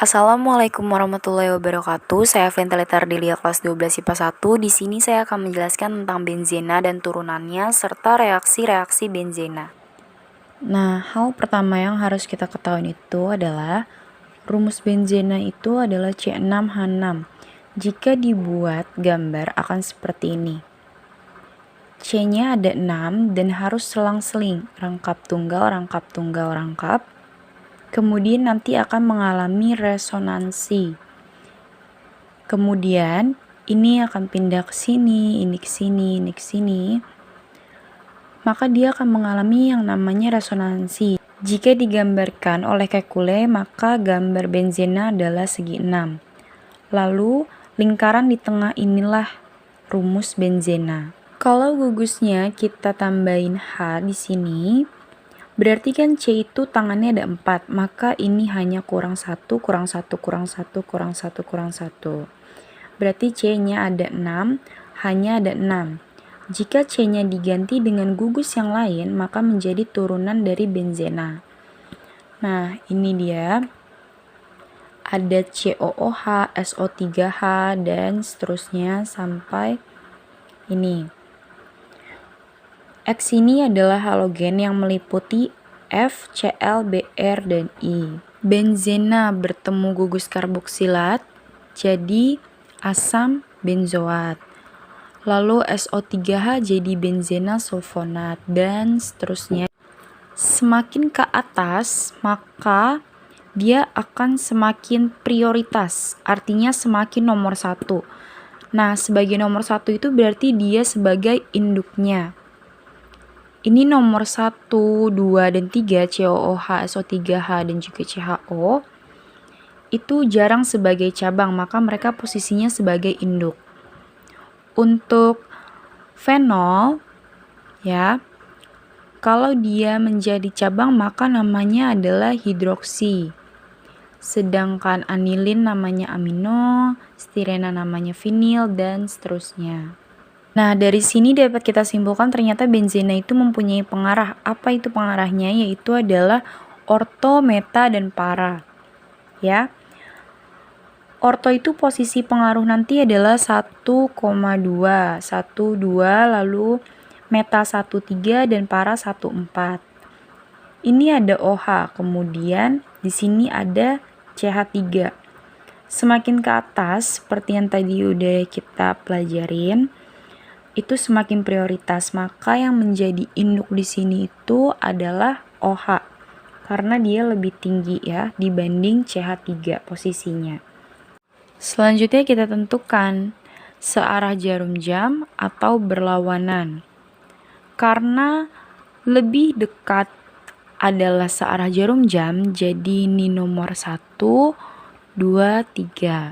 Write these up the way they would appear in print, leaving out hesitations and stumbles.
Assalamualaikum warahmatullahi wabarakatuh. Saya Ventelator Delia kelas 12 IPA 1. Di sini saya akan menjelaskan tentang benzena dan turunannya serta reaksi-reaksi benzena. Nah, hal pertama yang harus kita ketahui itu adalah rumus benzena itu adalah C6H6. Jika dibuat gambar akan seperti ini. C-nya ada 6 dan harus selang-seling, rangkap tunggal, rangkap tunggal, rangkap. Kemudian nanti akan mengalami resonansi. Kemudian ini akan pindah ke sini, ini ke sini, ini ke sini. Maka dia akan mengalami yang namanya resonansi. Jika digambarkan oleh kekule, maka gambar benzena adalah segi 6. Lalu lingkaran di tengah inilah rumus benzena. Kalau gugusnya kita tambahin H di sini, berarti kan C itu tangannya ada 4, maka ini hanya kurang 1, kurang 1, kurang 1, kurang 1, kurang 1. Berarti C-nya ada 6, hanya ada 6. Jika C-nya diganti dengan gugus yang lain, maka menjadi turunan dari benzena. Nah, ini dia. Ada COOH, SO3H, dan seterusnya sampai ini. X ini adalah halogen yang meliputi F, Cl, Br, dan I. Benzena bertemu gugus karboksilat jadi asam benzoat. Lalu SO3H jadi benzena sulfonat, dan seterusnya. Semakin ke atas, maka dia akan semakin prioritas, artinya semakin nomor 1. Nah, sebagai nomor 1 itu berarti dia sebagai induknya. Ini nomor 1, 2, dan 3, COOH, SO3H, dan juga CHO, itu jarang sebagai cabang, maka mereka posisinya sebagai induk. Untuk fenol, ya, kalau dia menjadi cabang maka namanya adalah hidroksi. Sedangkan anilin namanya amino, stirena namanya vinil, dan seterusnya. Nah, dari sini dapat kita simpulkan ternyata benzena itu mempunyai pengarah. Apa itu pengarahnya? Yaitu adalah orto, meta, dan para. Ya. Orto itu posisi pengaruh nanti adalah 1,2, 1, 2, lalu meta 1,3 dan para 1,4. Ini ada OH, kemudian di sini ada CH3. Semakin ke atas, seperti yang tadi udah kita pelajarin, itu semakin prioritas, maka yang menjadi induk di sini itu adalah OH karena dia lebih tinggi ya dibanding CH3 posisinya. Selanjutnya kita tentukan searah jarum jam atau berlawanan. Karena lebih dekat adalah searah jarum jam, jadi ini nomor 1, 2, 3.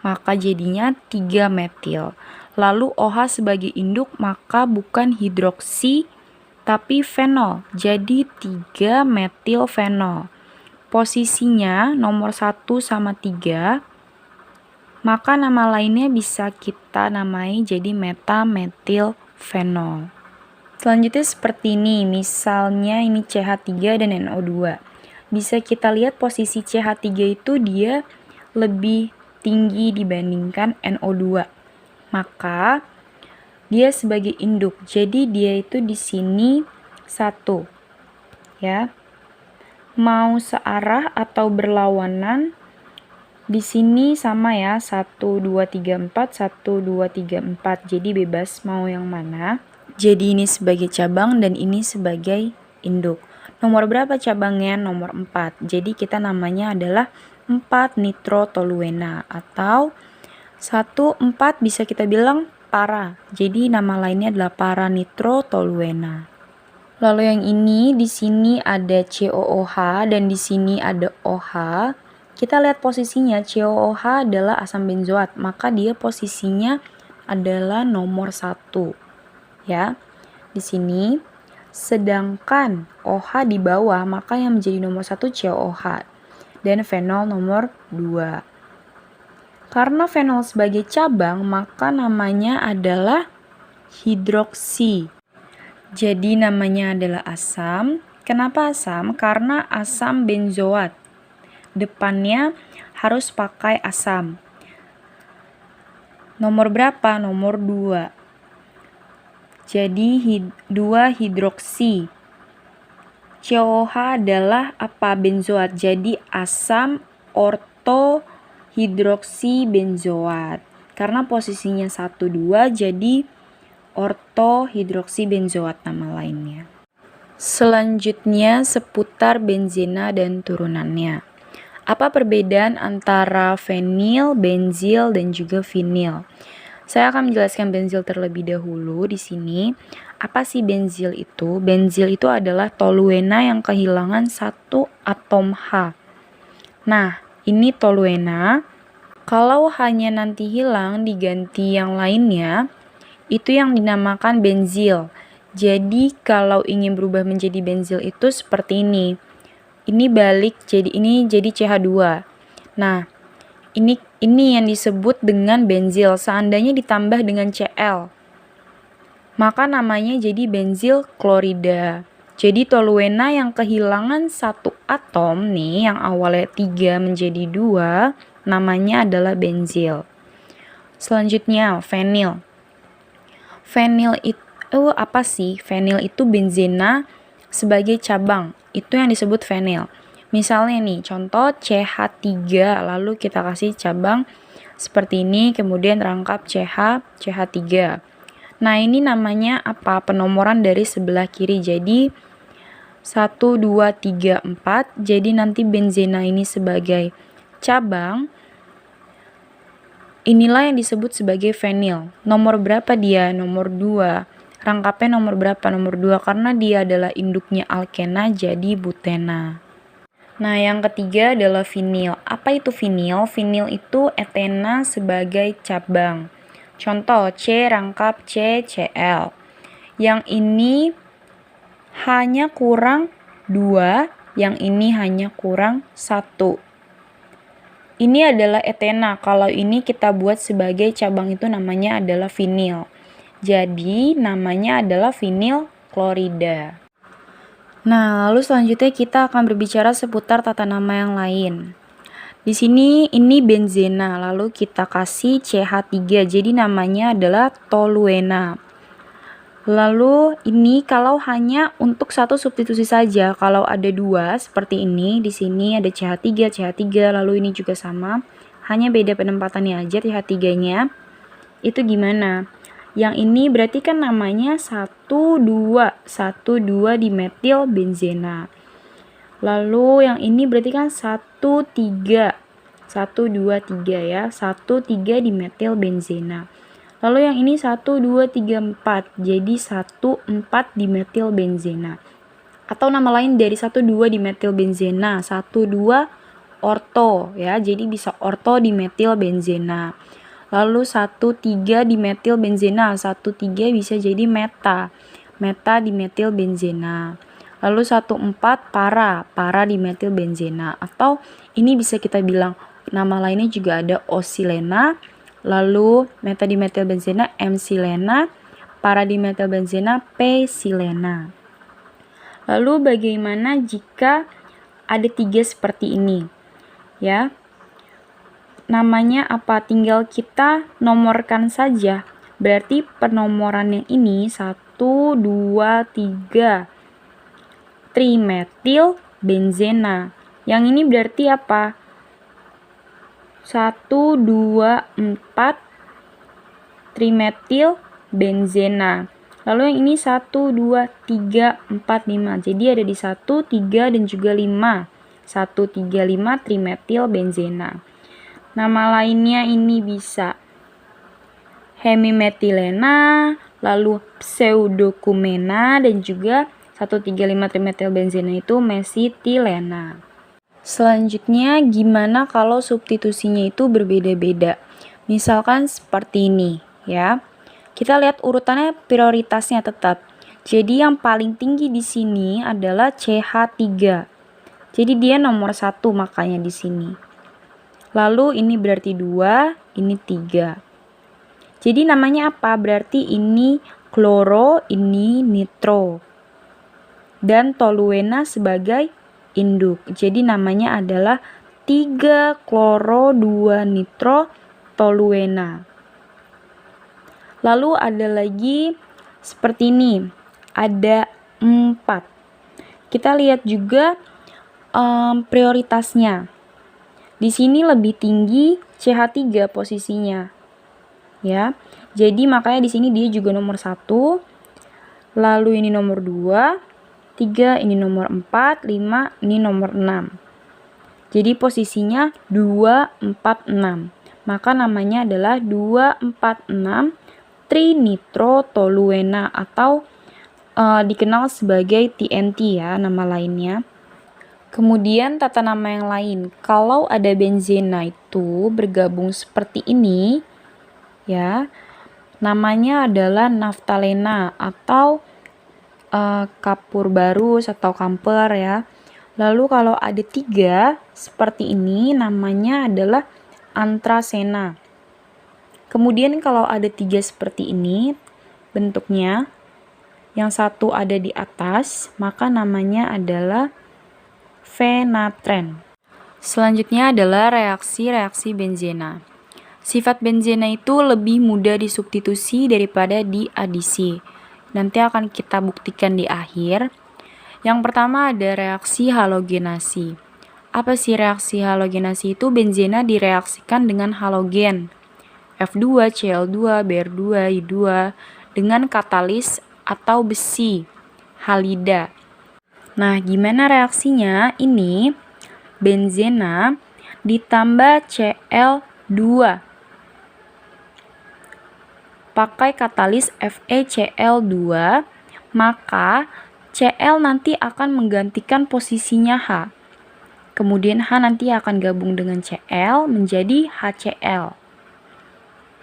Maka jadinya 3 metil. Lalu OH sebagai induk maka bukan hidroksi tapi fenol. Jadi 3 metil fenol. Posisinya nomor 1 sama 3. Maka nama lainnya bisa kita namai jadi meta-metil fenol. Selanjutnya seperti ini. Misalnya ini CH3 dan NO2. Bisa kita lihat posisi CH3 itu dia lebih tinggi dibandingkan NO2. Maka dia sebagai induk. Jadi dia itu di sini 1. Ya. Mau searah atau berlawanan di sini sama ya. 1 2 3 4 1 2 3 4. Jadi bebas mau yang mana. Jadi ini sebagai cabang dan ini sebagai induk. Nomor berapa cabangnya? Nomor 4. Jadi kita namanya adalah 4 nitrotoluena atau 1,4 bisa kita bilang para. Jadi nama lainnya adalah para nitrotoluena. Lalu yang ini di sini ada COOH dan di sini ada OH. Kita lihat posisinya, COOH adalah asam benzoat, maka dia posisinya adalah nomor 1. Ya. Di sini sedangkan OH di bawah, maka yang menjadi nomor 1 COOH dan fenol nomor 2. Karena fenol sebagai cabang, maka namanya adalah hidroksi. Jadi namanya adalah asam. Kenapa asam? Karena asam benzoat. depannya harus pakai asam. Nomor berapa? Nomor 2. Jadi 2 hidroksi. COH adalah apa? Benzoat. Jadi asam ortohidroksi benzoat. Karena posisinya 1 2 jadi ortohidroksi benzoat nama lainnya. Selanjutnya seputar benzena dan turunannya. Apa perbedaan antara fenil, benzil, dan juga vinil? Saya akan menjelaskan benzil terlebih dahulu di sini. Apa sih benzil itu? Benzil itu adalah toluena yang kehilangan satu atom H. Nah, ini toluena. Kalau hanya nanti hilang diganti yang lainnya, itu yang dinamakan benzil. Jadi kalau ingin berubah menjadi benzil itu seperti ini. Ini balik jadi CH2. Nah, ini yang disebut dengan benzil. Seandainya ditambah dengan Cl, maka namanya jadi benzil klorida. Jadi toluena yang kehilangan satu atom nih, yang awalnya 3 menjadi 2, namanya adalah benzil. Selanjutnya fenil. Fenil itu apa sih? Fenil itu benzena sebagai cabang. Itu yang disebut fenil. Misalnya nih, contoh CH3, lalu kita kasih cabang seperti ini, kemudian rangkap CH3. Nah, ini namanya apa? Penomoran dari sebelah kiri. Jadi 1, 2, 3, 4. Jadi nanti benzena ini sebagai cabang. Inilah yang disebut sebagai fenil. Nomor berapa dia? Nomor 2. Rangkapnya nomor berapa? Nomor 2, karena dia adalah induknya alkena jadi butena. Nah, yang ketiga adalah vinil. Apa itu vinil? Vinil itu etena sebagai cabang. Contoh C rangkap CCl. Yang ini hanya kurang 2, yang ini hanya kurang 1. Ini adalah etena. Kalau ini kita buat sebagai cabang itu namanya adalah vinil. Jadi namanya adalah vinil klorida. Nah, lalu selanjutnya kita akan berbicara seputar tata nama yang lain. Di sini ini benzena, lalu kita kasih CH3. Jadi namanya adalah toluena. Lalu ini kalau hanya untuk satu substitusi saja. Kalau ada 2 seperti ini, di sini ada CH3, lalu ini juga sama. Hanya beda penempatannya aja CH3-nya. Itu gimana? Yang ini berarti kan namanya 1,2 dimetil benzena. Lalu yang ini berarti kan 1,3 ya, 1,3 dimetil benzena. Lalu yang ini 1, 2, 3, 4. Jadi 1,4 dimetil benzena. Atau nama lain dari 1,2 dimetil benzena, 1,2 orto ya. Jadi bisa orto dimetil benzena. Lalu 1,3 dimetil benzena, 1,3 bisa jadi meta dimetil benzena. Lalu 1,4 para dimetil benzena. Atau ini bisa kita bilang nama lainnya juga ada osilena, lalu meta dimetil benzena M-silena, para dimetil benzena P-silena. Lalu bagaimana jika ada 3 seperti ini? Ya. Namanya apa? Tinggal kita nomorkan saja. Berarti penomoran yang ini 1, 2, 3. Trimetil benzena. Yang ini berarti apa? 1, 2, 4. Trimetil benzena. Lalu yang ini 1, 2, 3, 4, 5. Jadi ada di 1, 3, dan juga 5. 1, 3, 5 trimetil benzena. Nama lainnya ini bisa hemimetilena, lalu pseudokumena, dan juga 1,3,5 trimetil benzena itu mesitilena. Selanjutnya gimana kalau substitusinya itu berbeda-beda? Misalkan seperti ini ya. Kita lihat urutannya prioritasnya tetap. Jadi yang paling tinggi di sini adalah CH3. Jadi dia nomor 1 makanya di sini. Lalu ini berarti 2, ini 3. Jadi namanya apa? Berarti ini kloro, ini nitro. Dan toluena sebagai induk. Jadi namanya adalah 3 kloro 2 nitro toluena. Lalu ada lagi seperti ini, ada 4. Kita lihat juga prioritasnya. Di sini lebih tinggi CH3 posisinya. Ya. Jadi makanya di sini dia juga nomor 1. Lalu ini nomor 2, 3 ini nomor 4, 5 ini nomor 6. Jadi posisinya 2, 4, 6. Maka namanya adalah 2, 4, 6 trinitrotoluena atau dikenal sebagai TNT ya nama lainnya. Kemudian tata nama yang lain, kalau ada benzena itu bergabung seperti ini ya, namanya adalah naftalena atau kapur barus atau kamper ya. Lalu kalau ada 3 seperti ini namanya adalah antrasena. Kemudian kalau ada 3 seperti ini bentuknya, yang satu ada di atas, maka namanya adalah fenatren. Selanjutnya adalah reaksi-reaksi benzena. Sifat benzena itu lebih mudah disubstitusi daripada diadisi. Nanti akan kita buktikan di akhir. Yang pertama ada reaksi halogenasi. Apa sih reaksi halogenasi itu? Benzena direaksikan dengan halogen F2, Cl2, Br2, I2 dengan katalis atau besi, halida. Nah, gimana reaksinya? Ini benzena ditambah Cl2 pakai katalis FeCl2, maka Cl nanti akan menggantikan posisinya H. Kemudian H nanti akan gabung dengan Cl menjadi HCl.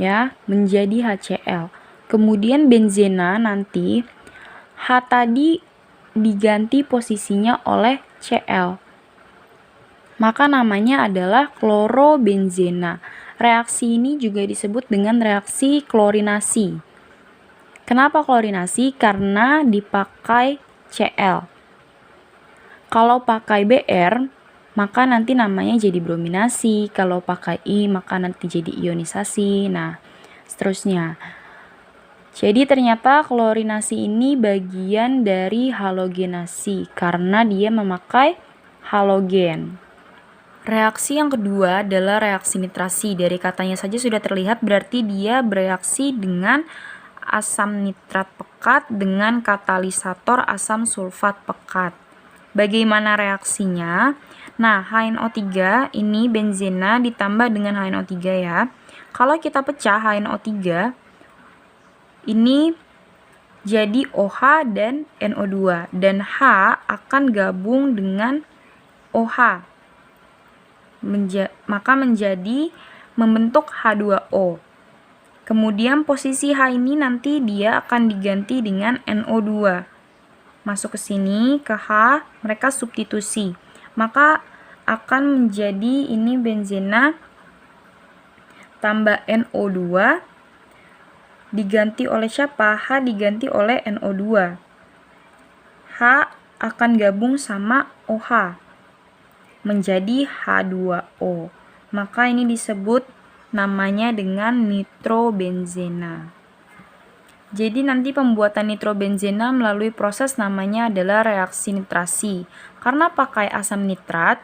Ya, menjadi HCl. Kemudian benzena nanti H tadi diganti posisinya oleh Cl. Maka namanya adalah klorobenzena. Reaksi ini juga disebut dengan reaksi klorinasi. Kenapa klorinasi? Karena dipakai Cl. Kalau pakai Br, maka nanti namanya jadi brominasi. Kalau pakai I, maka nanti jadi ionisasi. Nah, seterusnya. Jadi ternyata klorinasi ini bagian dari halogenasi karena dia memakai halogen. Reaksi yang kedua adalah reaksi nitrasi. Dari katanya saja sudah terlihat berarti dia bereaksi dengan asam nitrat pekat dengan katalisator asam sulfat pekat. Bagaimana reaksinya? Nah, HNO3 ini benzena ditambah dengan HNO3 ya. Kalau kita pecah HNO3 ini jadi OH dan NO2 dan H akan gabung dengan OH. Maka menjadi membentuk H2O. Kemudian posisi H ini nanti dia akan diganti dengan NO2. Masuk ke sini, ke H, mereka substitusi. Maka akan menjadi ini benzena tambah NO2 diganti oleh siapa? H diganti oleh NO2. H akan gabung sama OH menjadi H2O. Maka ini disebut namanya dengan nitrobenzena. Jadi nanti pembuatan nitrobenzena melalui proses namanya adalah reaksi nitrasi. Karena pakai asam nitrat,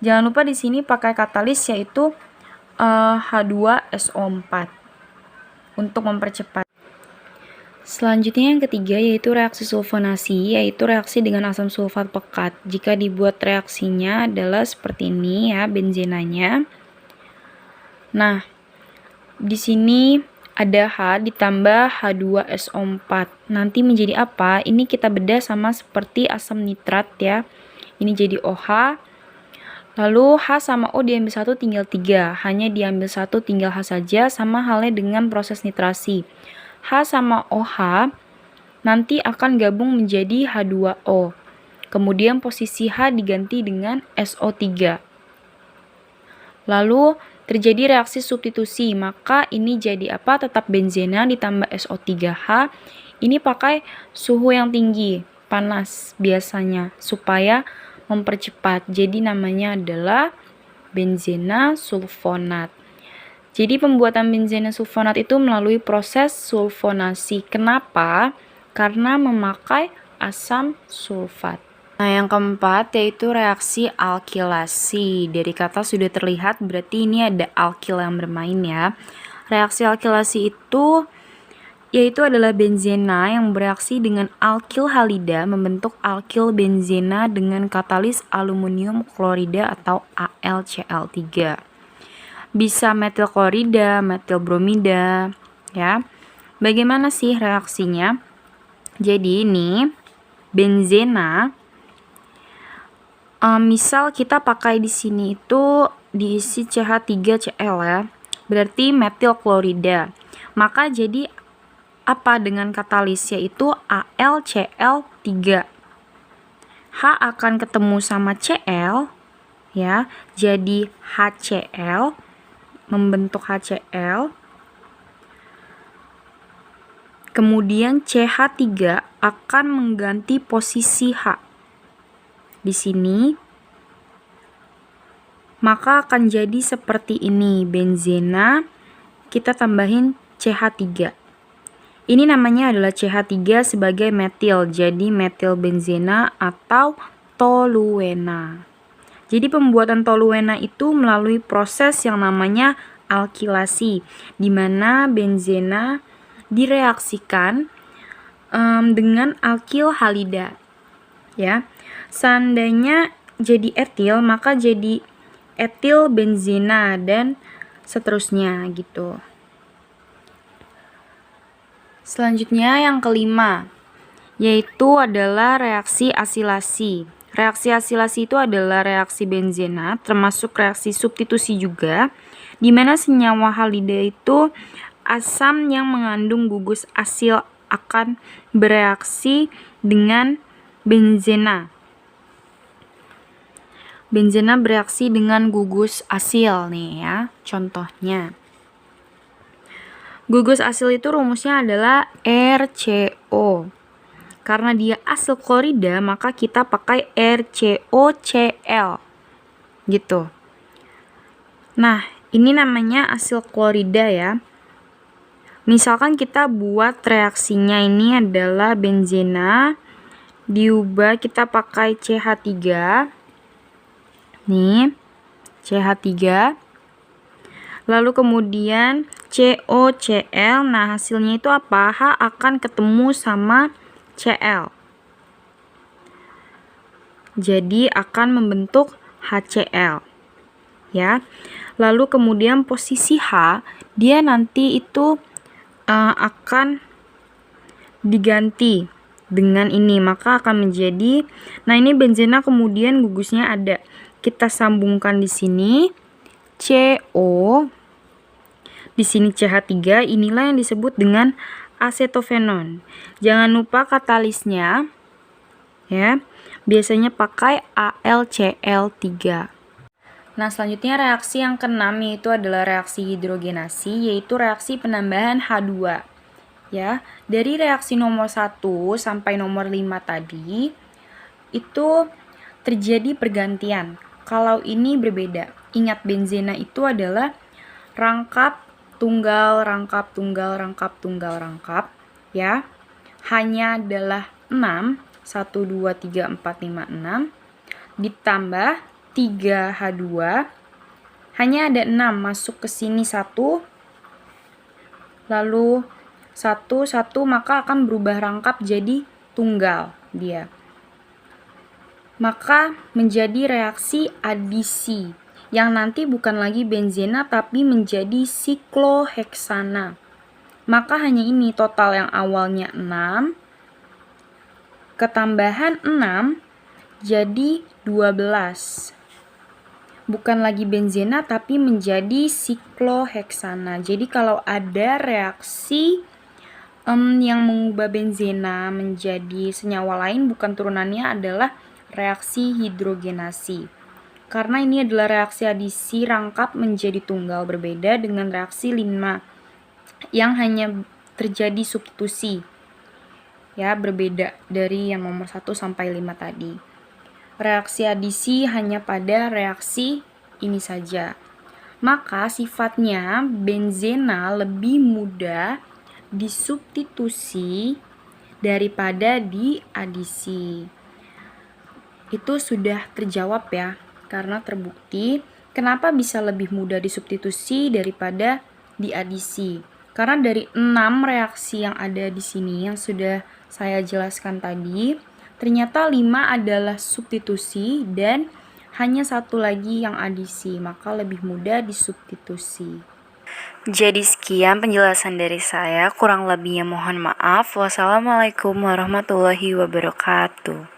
jangan lupa di sini pakai katalis yaitu H2SO4 untuk mempercepat. Selanjutnya yang ketiga yaitu reaksi sulfonasi, yaitu reaksi dengan asam sulfat pekat. Jika dibuat reaksinya adalah seperti ini ya benzenanya. Nah, di sini ada H ditambah H2SO4. Nanti menjadi apa? Ini kita bedah sama seperti asam nitrat ya. Ini jadi OH. Lalu H sama O diambil 1 tinggal 3. Hanya diambil 1 tinggal H saja, sama halnya dengan proses nitrasi. H sama OH nanti akan gabung menjadi H2O. Kemudian posisi H diganti dengan SO3. Lalu terjadi reaksi substitusi, maka ini jadi apa? Tetap benzena ditambah SO3H. Ini pakai suhu yang tinggi, panas biasanya, supaya mempercepat. Jadi namanya adalah benzena sulfonat. Jadi pembuatan benzena sulfonat itu melalui proses sulfonasi. Kenapa? Karena memakai asam sulfat. Nah, yang keempat yaitu reaksi alkilasi. Dari kata sudah terlihat berarti ini ada alkil yang bermain ya. Reaksi alkilasi itu yaitu adalah benzena yang bereaksi dengan alkil halida membentuk alkil benzena dengan katalis aluminium klorida atau AlCl3. Bisa metil klorida, metil bromida, ya. Bagaimana sih reaksinya? Jadi ini benzena, misal kita pakai di sini itu diisi CH3Cl ya, berarti metil klorida. Maka jadi apa dengan katalis, yaitu AlCl3. H akan ketemu sama Cl ya, jadi HCl, membentuk HCl. Kemudian CH3 akan mengganti posisi H di sini, maka akan jadi seperti ini, benzena kita tambahin CH3. Ini namanya adalah CH3 sebagai metil, jadi metil benzena atau toluena. Jadi pembuatan toluena itu melalui proses yang namanya alkilasi, di mana benzena direaksikan dengan alkil halida. Ya, seandainya jadi etil, maka jadi etil benzena dan seterusnya gitu. Selanjutnya yang kelima, yaitu adalah reaksi asilasi. Reaksi asilasi itu adalah reaksi benzena, termasuk reaksi substitusi juga, di mana senyawa halida itu asam yang mengandung gugus asil akan bereaksi dengan benzena. Benzena bereaksi dengan gugus asil nih ya, contohnya. Gugus asil itu rumusnya adalah RCO. Karena dia asil klorida, maka kita pakai RCOCl. Gitu. Nah, ini namanya asil klorida ya. Misalkan kita buat reaksinya ini adalah benzena, diubah kita pakai CH3. Nih, CH3. Lalu kemudian COCl, nah hasilnya itu apa? H akan ketemu sama Cl. Jadi akan membentuk HCl. Ya. Lalu kemudian posisi H, dia nanti itu akan diganti dengan ini, maka akan menjadi, nah ini benzena kemudian gugusnya ada, kita sambungkan di sini CO, di sini CH3, inilah yang disebut dengan asetofenon. Jangan lupa katalisnya ya, biasanya pakai AlCl3. Nah, selanjutnya reaksi yang keenam yaitu adalah reaksi hidrogenasi, yaitu reaksi penambahan H2. Ya, dari reaksi nomor 1 sampai nomor 5 tadi itu terjadi pergantian. Kalau ini berbeda. Ingat, benzena itu adalah rangkap tunggal rangkap tunggal rangkap tunggal rangkap ya. Hanya adalah 6, 1 2 3 4 5 6 ditambah 3H2, hanya ada 6 masuk ke sini 1, lalu 1, 1, maka akan berubah rangkap jadi tunggal dia. Maka menjadi reaksi adisi, yang nanti bukan lagi benzena tapi menjadi sikloheksana. Maka hanya ini total yang awalnya 6, ketambahan 6 jadi 12. Bukan lagi benzena tapi menjadi sikloheksana. Jadi kalau ada reaksi yang mengubah benzena menjadi senyawa lain, bukan turunannya adalah reaksi hidrogenasi. Karena ini adalah reaksi adisi rangkap menjadi tunggal, berbeda dengan reaksi 5 yang hanya terjadi substitusi. Ya, berbeda dari yang nomor 1 sampai 5 tadi. Reaksi adisi hanya pada reaksi ini saja. Maka sifatnya benzena lebih mudah disubstitusi daripada diadisi. Itu sudah terjawab ya, karena terbukti kenapa bisa lebih mudah disubstitusi daripada diadisi. Karena dari 6 reaksi yang ada di sini yang sudah saya jelaskan tadi, ternyata 5 adalah substitusi dan hanya 1 lagi yang adisi, maka lebih mudah disubstitusi. Jadi sekian penjelasan dari saya, kurang lebihnya mohon maaf. Wassalamualaikum warahmatullahi wabarakatuh.